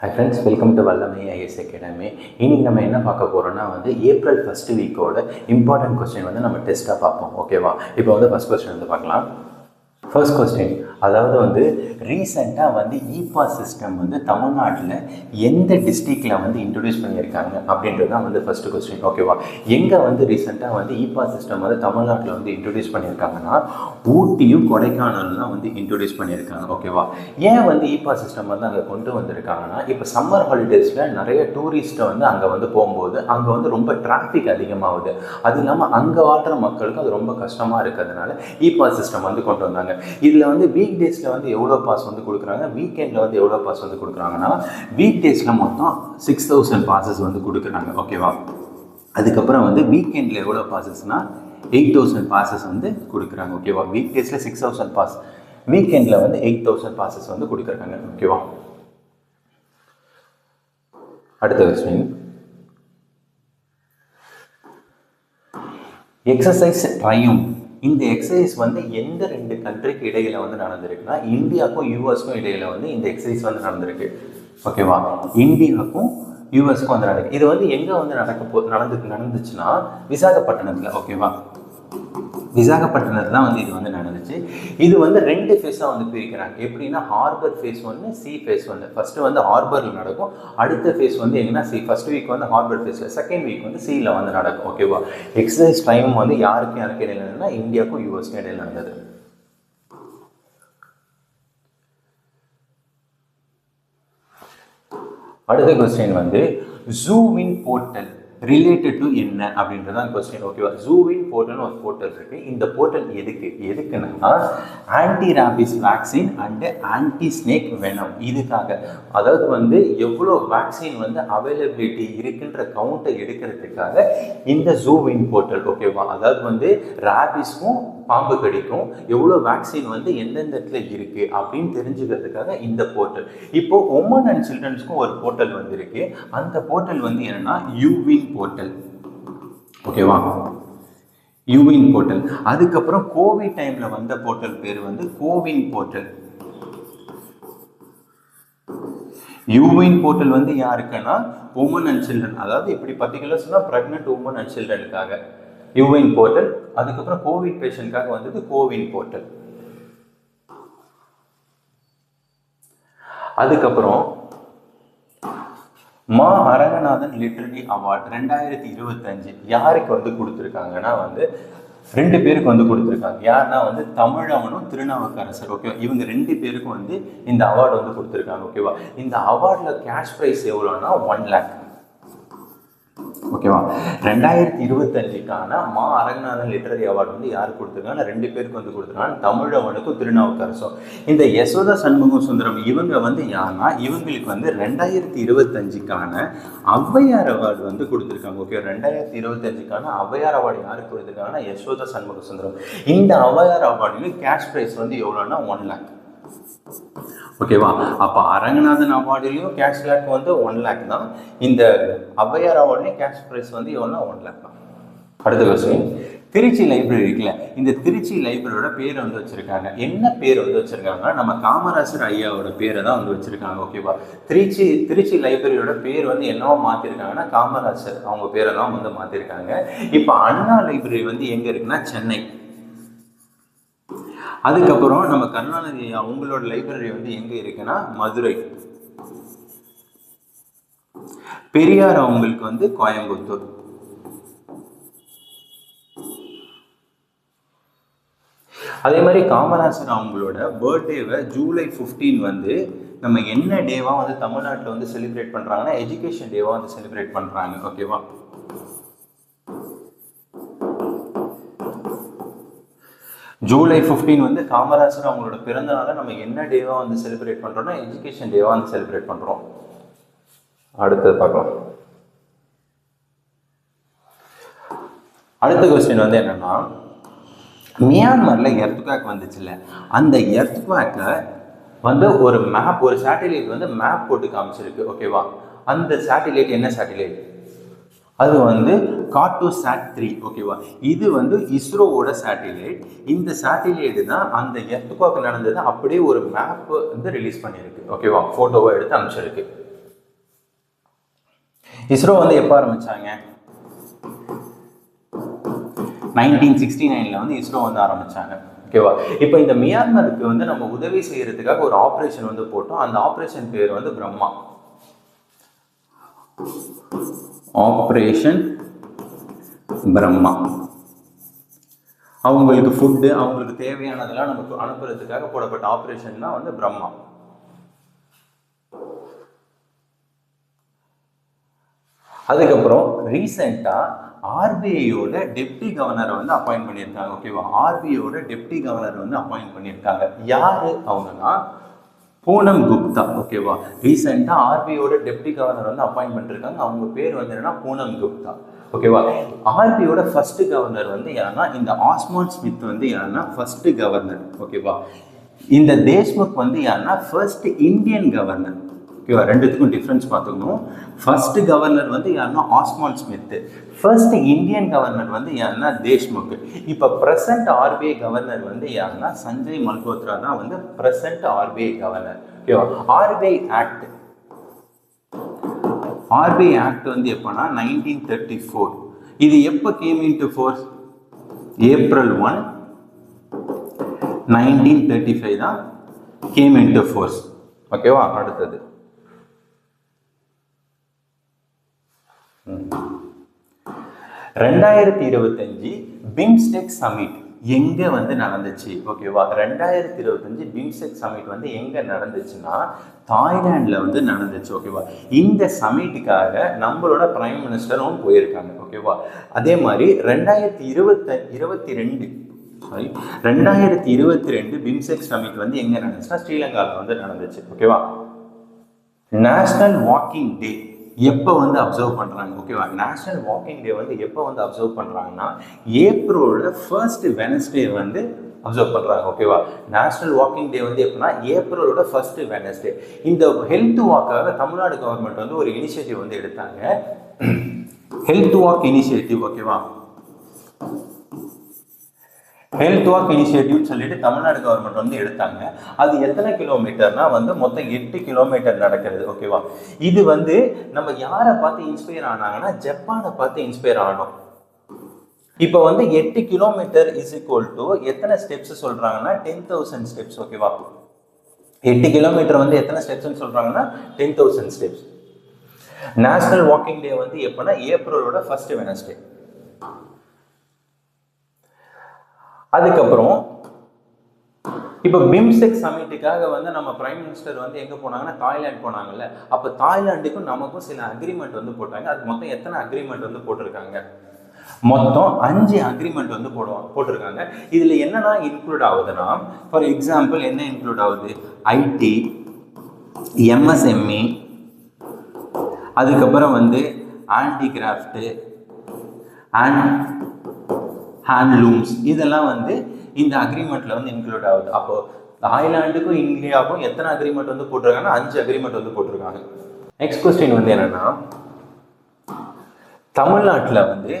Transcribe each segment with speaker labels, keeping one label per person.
Speaker 1: Hi friends, welcome to Vallamy IAS Academy. இன்னைக்கு நம்ம என்ன பார்க்க போறோம்னா ஏப்ரல் ஃபர்ஸ்ட் வீக்கோட இம்பார்ட்டன்ட் क्वेश्चन நம்ம டெஸ்ட்டாக பார்ப்போம். ஓகேவா? இப்போ ஃபர்ஸ்ட் क्वेश्चन பார்க்கலாம். ஃபர்ஸ்ட் கொஸ்டின், அதாவது ரீசெண்டாக இபாஸ் சிஸ்டம் தமிழ்நாட்டில் எந்த டிஸ்ட்ரிக்டில் இன்ட்ரடியூஸ் பண்ணியிருக்காங்க அப்படின்றது தான் ஃபர்ஸ்ட் கொஸ்டின். ஓகேவா? எங்கே ரீசெண்டாக இபாஸ் சிஸ்டம் தமிழ்நாட்டில் இன்ட்ரடியூஸ் பண்ணியிருக்காங்கன்னா ஊட்டியும் கொடைக்கானலும் தான் இன்ட்ரடியூஸ் பண்ணியிருக்காங்க. ஓகேவா? ஏன் இபாஸ் சிஸ்டம் அங்கே கொண்டு வந்திருக்காங்கன்னா, இப்போ சம்மர் ஹாலிடேஸில் நிறைய டூரிஸ்ட்டை அங்கே போகும்போது அங்கே ரொம்ப டிராஃபிக் அதிகமாகுது. அது இல்லாமல் அங்கே வாழ்கிற மக்களுக்கு அது ரொம்ப கஷ்டமாக இருக்கிறதுனால இபாஸ் சிஸ்டம் கொண்டு வந்தாங்க. இதில் வீக் டேஸில் எவ்வளோ பாஸ் கொடுக்குறாங்க, வீக்கெண்டில் எவ்வளோ பாஸ் கொடுக்குறாங்கன்னா, வீக் டேஸில் மொத்தம் 6000 பாசஸ் கொடுக்குறாங்க. ஓகேவா? அதுக்கப்புறம் வீக்கெண்டில் எவ்வளோ பாசஸ்னால் 8000 பாசஸ் கொடுக்குறாங்க. ஓகேவா? வீக் டேஸில் 6000 பாஸ், வீக்கெண்டில் 8000 பாசஸ் கொடுக்குறாங்க. ஓகேவா? அடுத்த கொஸ்டின், எக்ஸசைஸ் ட்ரையும். இந்த எக்ஸசைஸ் எந்த ரெண்டு கண்ட்ரிக்கு இடையில நடந்திருக்குன்னா, இந்தியாவுக்கும் யூஎஸ்க்கும் இடையில இந்த எக்ஸசைஸ் நடந்திருக்கு. ஓகேவா? இந்தியாவுக்கும் யூஎஸ்க்கும் நடக்கு. இது எங்கே நடந்துச்சுன்னா விசாகப்பட்டினத்தில். ஓகேவா? விசாகப்பட்டினத்தில் தான் இது நடந்துச்சு. இது ரெண்டு ஃபேஸாக பிரிக்கிறாங்க. எப்படின்னா harbour phase 1, sea phase 1. First ஹார்பரில் நடக்கும், அடுத்த ஃபேஸ் எங்கன்னா சி. ஃபர்ஸ்ட் வீக் ஹார்பர் ஃபேஸில், செகண்ட் வீக் சியில் நடக்கும். ஓகேவா? எக்ஸசைஸ் டைம் யாருக்கு இடையில நடந்ததுன்னா இந்தியாவுக்கும் யூஎஸ்க்கும் இடையில நடந்தது. அடுத்த கொஸ்டின் ஜூவின் போர்ட்டல் ரிலேட்டட் டு என்ன அப்படின்றதான் கொஸ்டின். ஓகேவா? ஜூவின் போர்ட்டல்னு ஒரு போர்ட்டல் இருக்கு. இந்த போர்ட்டல் எதுக்குன்னா anti rabies vaccine and anti snake venom. இதுக்காக, அதாவது எவ்வளோ வேக்சின் அவைலபிலிட்டி இருக்குன்ற கவுண்டை எடுக்கிறதுக்காக இந்த ஜூவின் போர்ட்டல். ஓகேவா? அதாவது ரேபிஸ்க்கும் பாம்பு கடிக்கும் எவ்வளோ வேக்சின் எந்தெந்த இடத்துல இருக்கு அப்படின்னு தெரிஞ்சுக்கிறதுக்காக இந்த போர்ட்டல். இப்போ உமன் அண்ட் சில்ட்ரன்ஸ்க்கும் ஒரு போர்ட்டல் இருக்கு. அந்த போர்ட்டல் என்னன்னா யூவின் போர்ட்டல். ஓகேவா? யூவின் போர்ட்டல். அதுக்கப்புறம் கோவிட் டைம்ல வந்த போர்ட்டல் பேர் கோவின் போர்ட்டல். யூவின் போர்ட்டல் யாருக்குன்னா உமன் அண்ட் சில்ட்ரன், அதாவது இப்படி பர்டிகுலர் சொன்னா பிரெக்னன்ட் உமன் அண்ட் சில்ட்ரனுக்காக யூவின் போர்ட்டல். அதுக்கப்புறம் கோவிட் பேஷண்ட்காக கோவின் போர்ட்டல். அதுக்கப்புறம் மா அரங்கநாதன் லிட்ரரி அவார்ட் 2025 யாருக்கு கொடுத்துருக்காங்கன்னா ரெண்டு பேருக்கு கொடுத்துருக்காங்க. யாருன்னா தமிழவனும் திருநாவுக்கரசர். ஓகே, இவங்க ரெண்டு பேருக்கும் இந்த அவார்டு கொடுத்துருக்காங்க. ஓகேவா? இந்த அவார்டில் கேஷ் ப்ரைஸ் எவ்வளோன்னா 1 lakh. ஓகேவா? 2025க்கான மா அரங்கநாதன் லிட்டரரி அவார்டு யாருக்கு கொடுத்துருக்காங்க? ரெண்டு பேருக்கு கொடுத்துருக்காங்க, தமிழவனுக்கும் திருநாவுக்கரசும். இந்த யசோதா சண்முகம் சுந்தரம் இவங்க யாருன்னா, இவங்களுக்கு 2025க்கான ஔவையார் அவார்டு கொடுத்துருக்காங்க. ஓகே, 2025க்கான ஔவையார் அவார்டு யாருக்கு கொடுத்துருக்காங்கன்னா யசோதா சண்முக சுந்தரம். இந்த ஔவையார் அவார்டுக்கு கேஷ் ப்ரைஸ் எவ்வளோன்னா 1 lakh. ஓகேவா? அப்போ அரங்கநாதன் அவார்டுலையும் கேஷ் லேக் 1 lakh தான். இந்த ஔவையார் அவார்டுலையும் கேஷ் ப்ரைஸ் எவ்வளோனா 1 lakh தான். அடுத்த கொஸ்டின், திருச்சி லைப்ரரி இருக்குல்ல, இந்த திருச்சி லைப்ரரியோட பேர் வச்சிருக்காங்க. என்ன பேர் வச்சிருக்காங்கன்னா, நம்ம காமராசர் ஐயாவோட பேரை தான் வச்சிருக்காங்க. ஓகேவா? திருச்சி லைப்ரரியோட பேர் என்னவோ மாத்திருக்காங்கன்னா காமராசர் அவங்க பேரை தான் மாத்திருக்காங்க. இப்போ அண்ணா லைப்ரரி எங்க இருக்குன்னா சென்னை. அதுக்கப்புறம் நம்ம கருணாநிதி அவங்களோட லைப்ரரி எங்க இருக்குன்னா மதுரை. பெரியார் அவங்களுக்கு கோயம்புத்தூர். அதே மாதிரி காமராசர் அவங்களோட பர்த்டேவை ஜூலை 15 நம்ம என்ன டேவா தமிழ்நாட்டில் செலிப்ரேட் பண்றாங்கன்னா எஜுகேஷன் டேவா செலிப்ரேட் பண்றாங்க. ஓகேவா? ஜூலை 15 காமராசர் அவங்களோட பிறந்த நாளை நம்ம என்ன டேவா செலிப்ரேட் பண்றோம்னா எஜுகேஷன் டேவா செலிப்ரேட் பண்றோம். அடுத்தது பார்க்கலாம். அடுத்த கொஸ்டின் என்னன்னா, மியான்மர்ல எர்த்குவேக் வந்துச்சுல்ல, அந்த எர்த்குவேக்ல ஒரு மேப், ஒரு சேட்டிலைட் மேப் போட்டு காமிச்சிருக்கு. ஓகேவா? அந்த சேட்டிலைட் என்ன சேட்டிலைட்? அது கார்ட்டோசாட் 3. ஓகேவா? இது இஸ்ரோவோட சேட்டிலைட். இந்த சேட்டிலைட் தான் அந்த எர்த்குவேக் நடந்தது அப்படியே ஒரு மேப் ரிலீஸ் பண்ணியிருக்கு. ஓகேவா? ஃபோட்டோவை எடுத்து அனுப்பிச்சிருக்கு. இஸ்ரோ வந்து எப்போ ஆரம்பிச்சாங்க? 1969 வந்து இஸ்ரோ வந்து ஆரம்பிச்சாங்க. ஓகேவா? இப்போ இந்த மியான்மருக்கு வந்து நம்ம உதவி செய்யறதுக்காக ஒரு ஆப்ரேஷன் வந்து போட்டோம். அந்த ஆப்ரேஷன் பேர் வந்து பிரம்மா. ஆப்ரேஷன் பிரம்மா. அவங்களுக்கு ஃபுட்டு, அவங்களுக்கு தேவையானதெல்லாம் நமக்கு அனுப்புறதுக்காக போடப்பட்ட ஆப்ரேஷன் தான் வந்து பிரம்மா. அதுக்கப்புறம் ரீசெண்டாக ஆர்பிஐயோட டெப்டி கவர்னரை வந்து அப்பாயிண்ட் பண்ணியிருக்காங்க. ஓகேவா? ஆர்பிஐயோட டெப்டி கவர்னர் வந்து அப்பாயிண்ட் பண்ணியிருக்காங்க. யாரு அவங்கன்னா பூனம் குப்தா. ஓகேவா? ரீசெண்டாக ஆர்பிஐயோட டெப்டி கவர்னர் வந்து அப்பாயிண்ட் பண்ணிருக்காங்க. அவங்க பேர் வந்து என்னன்னா பூனம் குப்தா. ஓகேவா? ஆர்பிஐயோட ஃபர்ஸ்ட் கவர்னர் வந்து யாருன்னா இந்த ஆஸ்மான் ஸ்மித் வந்து யாருன்னா ஃபர்ஸ்ட் கவர்னர். ஓகேவா? இந்த தேஷ்முக் வந்து யாருன்னா ஃபர்ஸ்ட் இந்தியன் கவர்னர். ஓகேவா? ரெண்டுத்துக்கும் டிஃப்ரென்ஸ் பார்த்துக்கணும். ஃபர்ஸ்ட் கவர்னர் வந்து யாருன்னா Aasman Smith, first Indian governor வந்து யாருன்னா தேஷ்முக். இப்போ பிரசன்ட் ஆர்பிஐ கவர்னர் வந்து யாருன்னா சஞ்சய் மல்கோத்ரா தான் வந்து பிரசன்ட் ஆர்பிஐ கவர்னர். ஓகேவா? ஆர்பிஐ ஆக்ட் வந்து எப்போனா 1934. இது எப்போ கேம் இன்டு ஃபோர்ஸ்? ஏப்ரல் 1, 1935 தான் கேம் இன்டு ஃபோர்ஸ். ஓகேவா? அடுத்தது 2025 பிம்ஸ்டெக் சமிட் எங்க வந்து நடந்துச்சு? ஓகேவா? 2025 பிம்ஸ்டெக் சமிட் வந்து எங்க நடந்துச்சுன்னா தாய்லாந்துல வந்து நடந்துச்சு. ஓகேவா? இந்த சமிட்டுக்காக நம்மளோட பிரைம் மினிஸ்டரும் போயிருக்காங்க. ஓகேவா? அதே மாதிரி 2022 பிம்ஸ்டெக் சமிட் வந்து எங்க நடந்துச்சுன்னா ஸ்ரீலங்காவில் வந்து நடந்துச்சு. ஓகேவா? நேஷனல் வாக்கிங் டே எப்போ வந்து அப்சர்வ் பண்ணுறாங்க? ஓகேவா? நேஷனல் வாக்கிங் டே வந்து எப்போ வந்து அப்சர்வ் பண்ணுறாங்கன்னா ஏப்ரலோட ஃபர்ஸ்ட் வெனஸ்டே வந்து அப்சர்வ் பண்ணுறாங்க. ஓகேவா? நேஷனல் வாக்கிங் டே வந்து எப்படின்னா ஏப்ரலோட ஃபர்ஸ்ட் வெனஸ்டே. இந்த ஹெல்த் வாக்காக தமிழ்நாடு கவர்மெண்ட் வந்து ஒரு இனிஷியேட்டிவ் வந்து எடுத்தாங்க. Health walk initiative. ஓகேவா? ஹெல்த் வாக் இனிஷியேட்டிவ்னு சொல்லிட்டு தமிழ்நாடு கவர்மெண்ட் வந்து எடுத்தாங்க. அது எத்தனை கிலோமீட்டர்னா வந்து மொத்தம் 8 கிலோமீட்டர் நடக்கிறது. ஓகேவா? இது வந்து நம்ம யாரை பார்த்து இன்ஸ்பயர் ஆனாங்கன்னா ஜப்பானை பார்த்து இன்ஸ்பயர் ஆனோம். இப்போ வந்து 8 கிலோமீட்டர் இஸ் ஈக்குவல் டு எத்தனை ஸ்டெப்ஸ் சொல்றாங்கன்னா 10,000 ஸ்டெப்ஸ். ஓகேவா? 8 கிலோமீட்டர் வந்து எத்தனை ஸ்டெப்ஸ்ன்னு சொல்றாங்கன்னா 10,000 ஸ்டெப்ஸ். நேஷனல் வாக்கிங் டே வந்து எப்போனா ஏப்ரலோட ஃபர்ஸ்ட் வெனஸ்டே. அதுக்கப்புறம் இப்போ பிம்ஸ்டெக் சமிட்டுக்காக வந்து நம்ம பிரைம் மினிஸ்டர் வந்து எங்கே போனாங்கன்னா தாய்லாந்து போனாங்கல்ல. அப்போ தாய்லாந்துக்கும் நமக்கும் சில அக்ரிமெண்ட் வந்து போட்டாங்க. அது மொத்தம் எத்தனை அக்ரிமெண்ட் வந்து போட்டிருக்காங்க? மொத்தம் 5 அக்ரிமெண்ட் வந்து போட்டிருக்காங்க. இதில் என்னென்னா இன்க்ளூட் ஆகுதுன்னா, ஃபார் எக்ஸாம்பிள் என்ன இன்க்ளூட் ஆகுது? ஐடி, எம்எஸ்எம்இ, அதுக்கப்புறம் வந்து ஹேண்டிகிராஃப்ட்டு அண்ட் ஹேண்ட்லூம்ஸ், இதெல்லாம் வந்து இந்த அக்ரிமெண்ட்ல வந்து இன்க்ளூட் ஆகுது. அப்போ தாய்லாந்துக்கும் இந்தியாவுக்கும் எத்தனை அக்ரிமெண்ட் வந்து போட்டிருக்காங்கன்னா 5 அக்ரிமெண்ட் வந்து போட்டிருக்காங்க. நெக்ஸ்ட் கொஸ்டின் வந்து என்னன்னா, தமிழ்நாட்டில் வந்து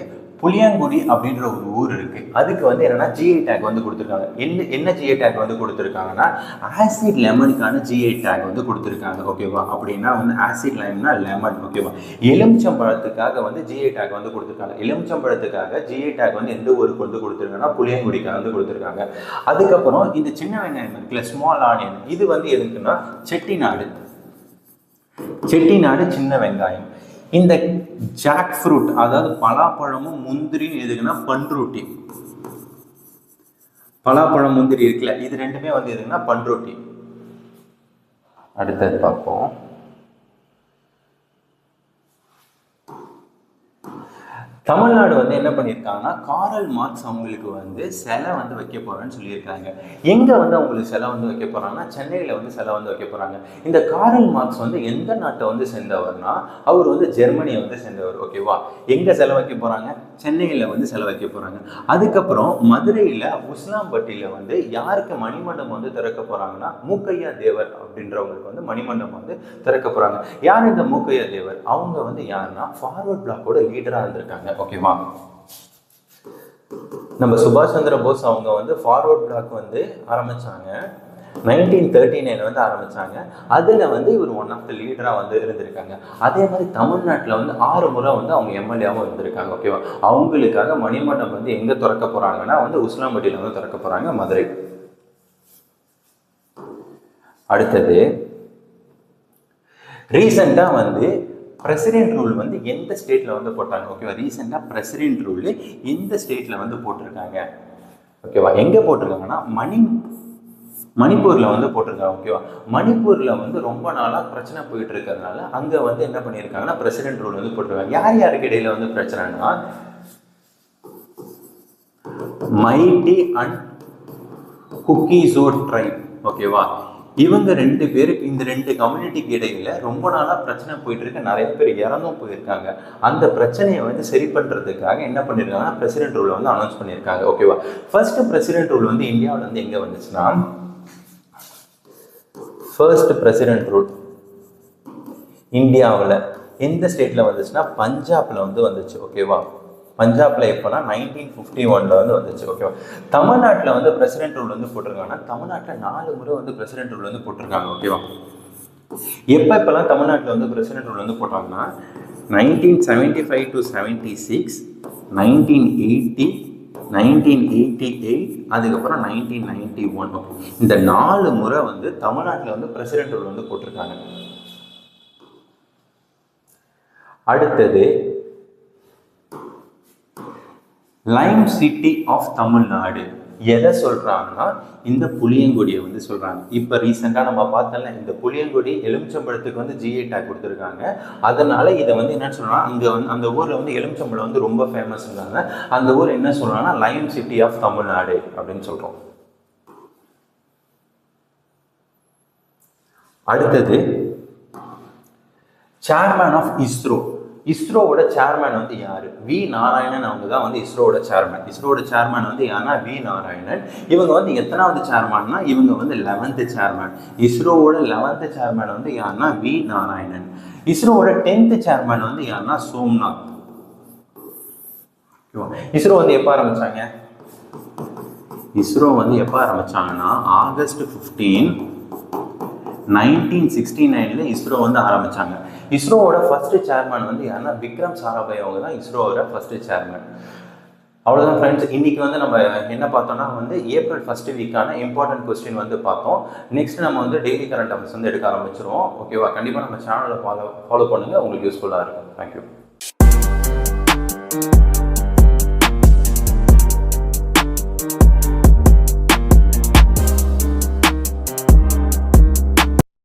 Speaker 1: புளியங்குடி அப்படின்ற ஒரு ஊர் இருக்கு. அதுக்கு வந்து என்னன்னா ஜிஐ டேக் வந்து கொடுத்துருக்காங்க. என்ன ஜிஐ டேக் வந்து கொடுத்துருக்காங்கன்னா ஆசிட் லெமனுக்கான ஜிஐ டேக் வந்து கொடுத்துருக்காங்க. ஓகேவா? அப்படின்னா வந்து ஆசிட் லைம்னா லெமன். ஓகேவா? எலுமிச்சம்பழத்துக்காக வந்து ஜிஐ டேக் வந்து கொடுத்துருக்காங்க. எலுமிச்சம்பழத்துக்காக ஜிஐ டேக் வந்து எந்த ஊருக்கு வந்து கொடுத்துருக்காங்கன்னா புளியங்குடிக்காக வந்து கொடுத்துருக்காங்க. அதுக்கப்புறம் இந்த சின்ன வெங்காயம் இருக்குல்ல, ஸ்மால் ஆனியன், இது வந்து எதுக்குன்னா செட்டிநாடு சின்ன வெங்காயம். இந்த ஜாக் ஃப்ரூட் அதாவது பலாப்பழமும் முந்திரியும் எதுக்குன்னா பன்ருட்டி. பலாப்பழம் முந்திரி இருக்குல்ல, இது ரெண்டுமே வந்து எதுக்குன்னா பன்ருட்டி. அடுத்தது பார்ப்போம். தமிழ்நாடு வந்து என்ன பண்ணியிருக்காங்கன்னா காரல் மார்க்ஸ் அவங்களுக்கு வந்து சிலை வந்து வைக்க போறேன்னு சொல்லியிருக்காங்க. எங்க வந்து அவங்களுக்கு சிலை வந்து வைக்க போறாங்கன்னா சென்னையில வந்து சிலை வந்து வைக்க போறாங்க. இந்த காரல் மார்க்ஸ் வந்து எந்த நாட்டை வந்து சேர்ந்தவர்னா அவர் வந்து ஜெர்மனியை வந்து சேர்ந்தவர். ஓகேவா? எங்க சிலை வைக்க போறாங்க? சென்னையில வந்து சிலை வைக்க போறாங்க. அதுக்கப்புறம் மதுரையில உஸ்லாம்பட்டியில வந்து யாருக்கு மணிமண்டபம் வந்து திறக்க போறாங்கன்னா மூக்கையா தேவர் அப்படின்றவங்களுக்கு வந்து மணிமண்டபம் வந்து திறக்க போறாங்க. யார் இந்த மூக்கையா தேவர்? அவங்க வந்து யாருன்னா ஃபார்வர்ட் பிளாக்கோட லீடரா இருந்திருக்காங்க. ஓகேவா? நம்ம சுபாஷ் சந்திர போஸ் அவங்க வந்து ஃபார்வர்ட் பிளாக் வந்து ஆரம்பிச்சாங்க. 1939 வந்து ஆரம்பித்தாங்க. அதில் வந்து இவர் ஒன் ஆஃப் த லீடராக வந்து இருந்திருக்காங்க. அதே மாதிரி தமிழ்நாட்டில் வந்து 6 முறை வந்து அவங்க எம்எல்ஏவும் இருந்திருக்காங்க. ஓகேவா? அவங்களுக்காக மணிமண்டபம் வந்து எங்கே திறக்க போகிறாங்கன்னா வந்து உசிலம்பட்டியில் வந்து திறக்க போகிறாங்க, மதுரை. அடுத்தது ரீசெண்டாக வந்து பிரசிடென்ட் ரூல் வந்து எந்த ஸ்டேட்டில் வந்து போட்டாங்க? ஓகேவா? ரீசெண்டாக பிரசிடென்ட் ரூல் எந்த ஸ்டேட்டில் வந்து போட்டிருக்காங்க? ஓகேவா? எங்கே போட்டிருக்காங்கன்னா மணிப்பூரில் வந்து போட்டிருக்காங்க. ஓகேவா? மணிப்பூரில் வந்து ரொம்ப நாளாக பிரச்சனை போயிட்டு இருக்கிறதுனால அங்கே வந்து என்ன பண்ணியிருக்காங்கன்னா பிரசிடென்ட் ரூல் வந்து போட்டிருக்காங்க. யாருக்கு இடையில வந்து பிரச்சனைனா மைட்டி அண்ட் குக்கீஸோ ட்ரைப். ஓகேவா? இவங்க 2 பேருக்கு, இந்த 2 கம்யூனிட்டிக்கு இடையில ரொம்ப நாளாக பிரச்சனை போயிட்டு இருக்கு. நிறைய பேர் இறந்தும் போயிருக்காங்க. அந்த பிரச்சனையை வந்து சரி பண்ணுறதுக்காக என்ன பண்ணியிருக்காங்கன்னா பிரசிடென்ட் ரூல் வந்து அனௌன்ஸ் பண்ணியிருக்காங்க. ஓகேவா? ஃபர்ஸ்ட் பிரசிடென்ட் ரூல் வந்து இந்தியாவில் வந்து எங்கே வந்துச்சுன்னா, ஃபர்ஸ்ட் பிரசிடென்ட் ரூல் இந்தியாவில் எந்த ஸ்டேட்டில் வந்துச்சுன்னா பஞ்சாபில் வந்து வந்துச்சு. ஓகேவா? பஞ்சாப்ல எப்போனா 1951 வந்து வந்துச்சு. ஓகேவா? தமிழ்நாட்டில் வந்து பிரசிடென்ட் ரூல் வந்து போட்டிருக்காங்கன்னா தமிழ்நாட்டில் 4 முறை வந்து பிரசிடென்ட் ரூல் வந்து போட்டிருக்காங்க. ஓகேவா? எப்பெல்லாம் தமிழ்நாட்டில் வந்து பிரசிடென்ட் ரூல் வந்து போட்டாங்கன்னா 1975 to 76, 1980, 1988, அதுக்கப்புறம் 1991. இந்த 4 முறை வந்து தமிழ்நாட்டில் வந்து பிரசிடென்ட் ரூல் வந்து போட்டிருக்காங்க. அடுத்தது லைம் சிட்டி ஆஃப் தமிழ்நாடு எதை சொல்றாங்கன்னா இந்த புளியங்குடியை வந்து சொல்றாங்க. இப்போ ரீசெண்டாக நம்ம பார்த்தோம்ல, இந்த புளியங்குடி எலுமிச்சம்பழத்துக்கு வந்து ஜிஐ டேக் கொடுத்துருக்காங்க. அதனால இதை வந்து என்ன சொல்றாங்கன்னா, அங்கே வந்து அந்த ஊரில் வந்து எலுமிச்சம்பழம் வந்து ரொம்ப ஃபேமஸ்ன்றாங்க. அந்த ஊர் என்ன சொல்றாங்கன்னா லைம் சிட்டி ஆஃப் தமிழ்நாடு அப்படின்னு சொல்றோம். அடுத்தது சேர்மேன் ஆஃப் இஸ்ரோ. இஸ்ரோவோட சேர்மேன் வந்து யாரு? வி நாராயணன். அவங்க தான் வந்து இஸ்ரோவோட சேர்மேன். இஸ்ரோவோட சேர்மேன் வந்து யாருன்னா வி நாராயணன். இவங்க வந்து எத்தனாவது சேர்மேன்னா இவங்க வந்து 11th சேர்மேன். இஸ்ரோவோட 11th சேர்மேன் வந்து யாருன்னா வி நாராயணன். இஸ்ரோவோட 10th சேர்மேன் வந்து யாருன்னா சோம்நாத். இஸ்ரோ வந்து எப்போ ஆரம்பிச்சாங்க? இஸ்ரோ வந்து எப்போ ஆரம்பிச்சாங்கன்னா ஆகஸ்ட் 15, 1969 இஸ்ரோ வந்து ஆரம்பிச்சாங்க. இஸ்ரோவோட ஃபர்ஸ்ட் சேர்மேன் வந்து யாருன்னா விக்ரம் சாராபாய். அவங்க தான் இஸ்ரோவோட ஃபர்ஸ்ட் சேர்மேன். அவ்வளோதான் ஃப்ரெண்ட்ஸ். இன்னைக்கு வந்து நம்ம என்ன பார்த்தோம்னா வந்து ஏப்ரல் ஃபர்ஸ்ட் வீக்கான இம்பார்ட்டன்ட் கொஸ்டின் வந்து பார்த்தோம். நெக்ஸ்ட் நம்ம வந்து டெய்லி கரண்ட் அஃபேர்ஸ் வந்து எடுக்க ஆரம்பிச்சிருவோம். ஓகேவா? கண்டிப்பாக நம்ம சேனலை ஃபாலோ பண்ணுங்கள். உங்களுக்கு யூஸ்ஃபுல்லாக இருக்கும். தேங்க்யூ.